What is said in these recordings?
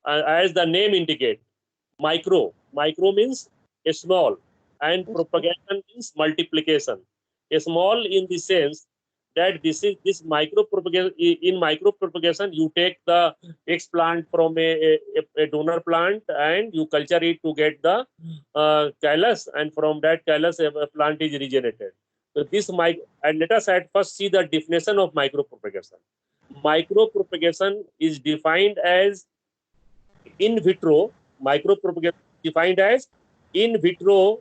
as the name indicate, micro. Micro means a small, and propagation means multiplication. A small in the sense that this micro propagation. In micro propagation, you take the X plant from a donor plant and you culture it to get the callus, and from that callus a plant is regenerated. So this and let us at first see the definition of micro propagation. Micro propagation is defined as in vitro. Micro propagation defined as in vitro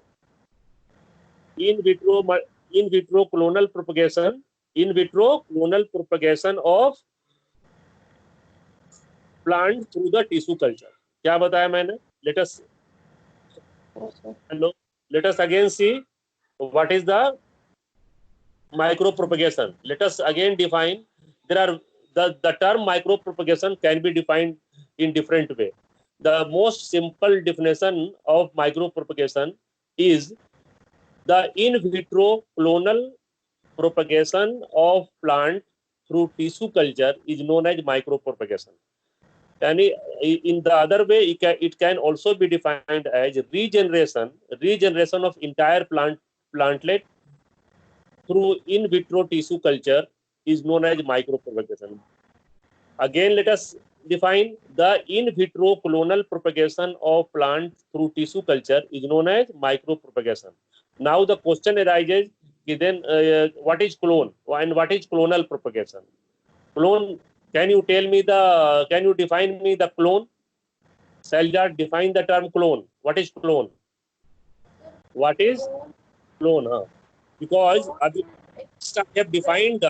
in vitro in vitro clonal propagation of plant through the tissue culture. क्या बताया मैंने? Let us let us again see what is the micro propagation. Let us again define. There are the term micro propagation can be defined in different way. The most simple definition of micro propagation is the in vitro clonal propagation of plant through tissue culture is known as micro propagation. And in the other way, it can also be defined as regeneration of entire plantlet through in vitro tissue culture is known as micropropagation. Again, let us define the in vitro clonal propagation of plant through tissue culture is known as micropropagation. Now the question arises, then what is clone and what is clonal propagation? Clone, can you define me the clone? Selja, define the term clone. What is clone? What is clone? Because I have defined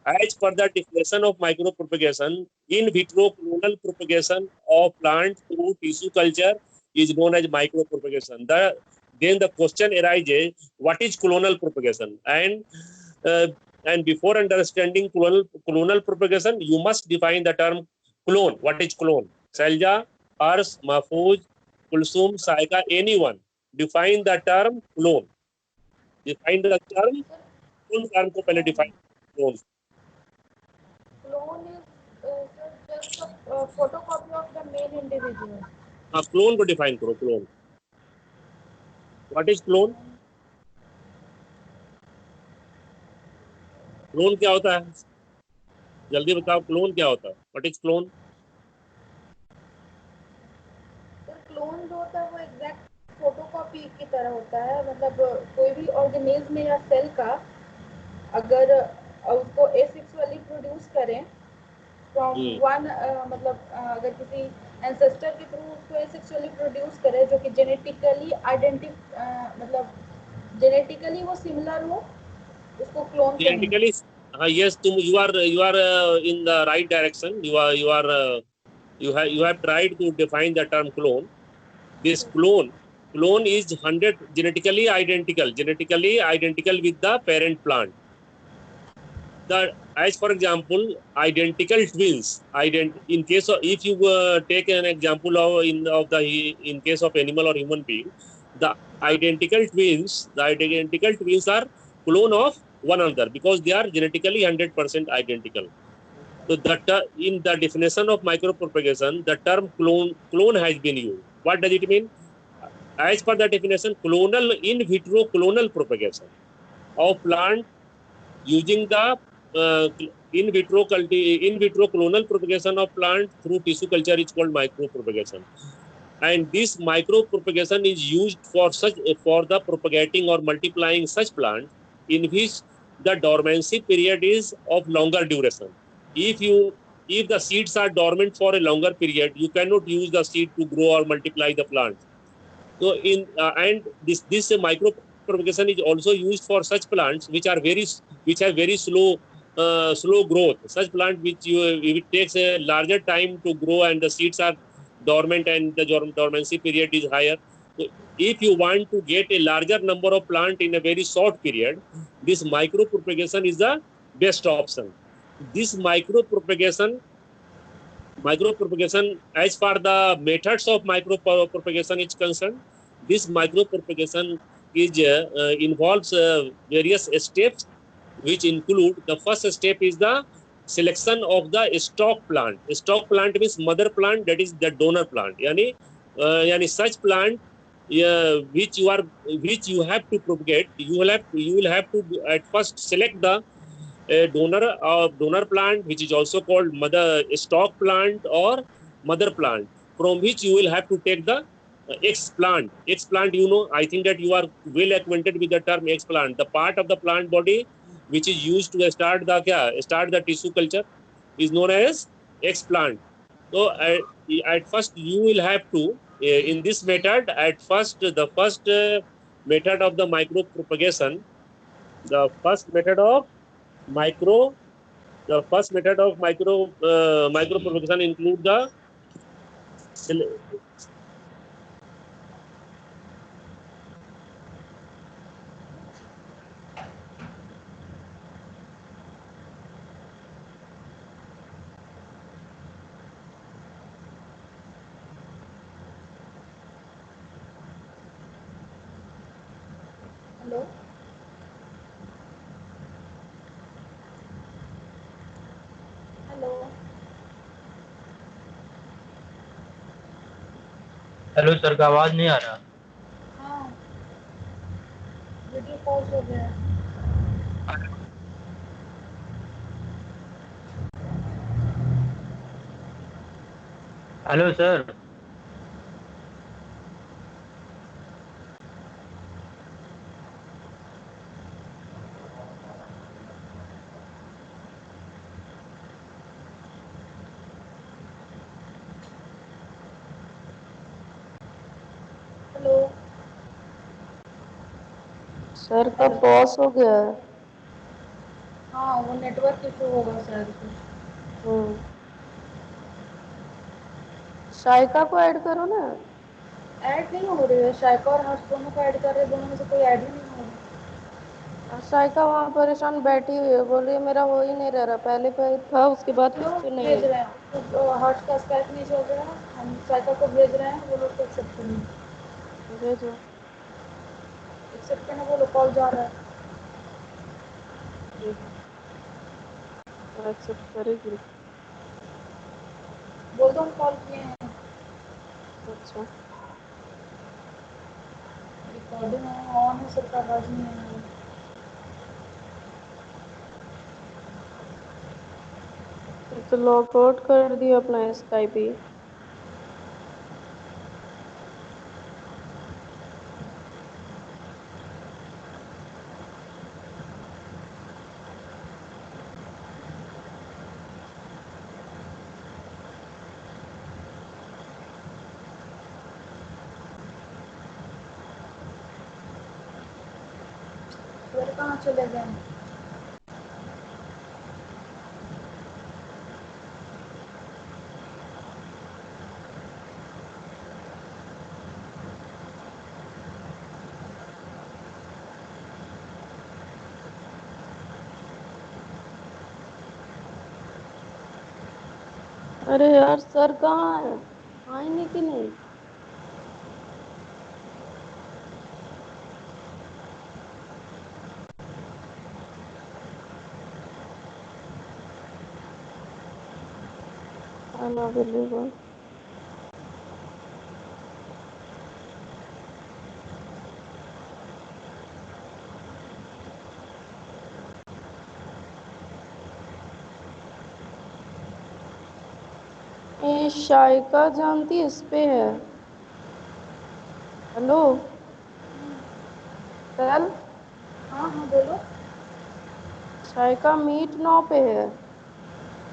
as per the definition of micropropagation, in vitro clonal propagation of plant through tissue culture is known as micropropagation. Then the question arises, what is clonal propagation? And before understanding clonal propagation, you must define the term clone. What is clone? Selja, Ars, Mahfouz, Kulsum, Saika, anyone define the term clone. Define the term. कौन term को पहले define clone? Clone is just a photocopy of the main individual. Clone को define करो. Clone. What is clone? Clone क्या होता है? जल्दी बताओ, clone क्या होता है? What is clone? क्लोन जो होता है वो एग्जैक्ट फोटोकॉपी की तरह होता है. मतलब कोई भी ऑर्गेनिज्म या सेल का अगर उसको एसेक्सुअली प्रोड्यूस करें फ्रॉम वन, मतलब अगर किसी एंसेस्टर के थ्रू उसको एसेक्सुअली प्रोड्यूस करे जो कि जेनेटिकली मतलब जेनेटिकली वो सिमिलर हो, उसको clone genetically. yes, you are in the right direction. You have tried to define the term clone. This clone is 100 genetically identical with the parent plant. As for example, identical twins. In case of, if you take an example of in case of animal or human being, the identical twins are clone of one another because they are genetically 100% identical. So in the definition of micropropagation, the term clone has been used. What does it mean? As per the definition, in vitro clonal propagation of plant using the in vitro clonal propagation of plant through tissue culture is called micropropagation. And this micropropagation is used for the propagating or multiplying such plants in which the dormancy period is of longer duration. If the seeds are dormant for a longer period, you cannot use the seed to grow or multiply the plant. So and this micropropagation is also used for such plants which have very slow growth. Such plant it takes a larger time to grow and the seeds are dormant and the dormancy period is higher. So if you want to get a larger number of plant in a very short period, this micropropagation is the best option. This micropropagation, as far the methods of micropropagation is concerned, this micropropagation is involves various steps, which include the first step is the selection of the stock plant. Stock plant means mother plant, that is the donor plant. Yani such plant which you have to propagate. You will have to at first select the donor plant, which is also called mother stock plant or mother plant, from which you will have to take the X plant. X plant, I think that you are well acquainted with the term X plant. The part of the plant body which is used to start the tissue culture is known as X plant. So at first you will have to in this method, at first the first method of the micro propagation, the first method of micro the first method of micro propagation include the hello hello hello sir का आवाज नहीं आ रहा। हाँ video pause हो गया है। Hello sir. Hello sir का pause हो गया है। हाँ वो नेटवर्क इशू होगा शायद कुछ। शाइका को ऐड करो ना। ऐड नहीं हो रही है, शाइका और हर्ष दोनों को ऐड कर रहे हैं, दोनों में से कोई ऐड ही नहीं हो रहा। शाइका वहाँ परेशान बैठी हुई है, बोल रही है मेरा हो ही नहीं रहा, पहले पे था उसके बाद चलो फिर नहीं। भेज रहे हैं तो हर्ष का स्काइप नहीं चल रहा है, हम शाइका को भेज रहे हैं, वो लोग को एक्सेप्ट करेंगे। भेजो। एक्सेप्ट करना बोलो, कॉल जा रहा है। एक्सेप्ट करेगी। बोल दो हम कॉल किए हैं। अच्छा रिकॉर्डिंग ऑन है, सबका आवाज नहीं है। तो लॉग आउट कर दिया अपना स्काइप ही। सर कहाँ चले गए? अरे यार सर कहाँ है, आएंगे कि नहीं? अनअवेलेबल। ये शाइका जानती इस पे है। हेलो कल हाँ हाँ बोलो। शाइका मीट 9 पे है।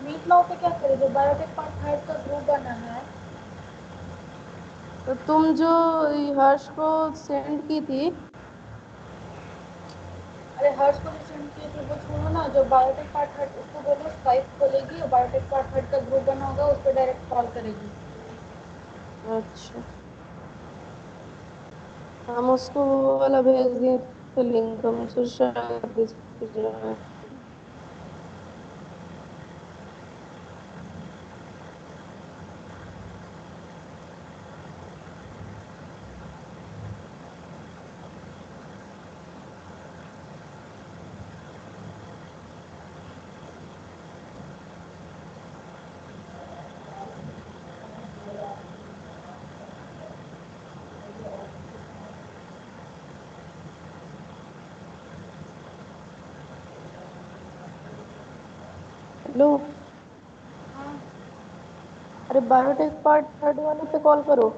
मीट लाओ पे क्या करे, जो बायोटेक पार्ट थर्ड का ग्रुप बना है। तो तुम जो हर्ष को सेंड की थी। अरे हर्ष को जो सेंड किए थे वो छोड़ो ना, जो बायोटेक पार्ट थर्ड उसको बोलो स्काइप खोलेगी और बायोटेक पार्ट थर्ड का ग्रुप बना होगा, उस पर डायरेक्ट कॉल करेगी। अच्छा हम उसको वो वाला भेज दिए थे लिंक, हम तो शायद इस पे जाए। हेलो, हाँ अरे बायोटेक पार्ट थर्ड वाले पे कॉल करो।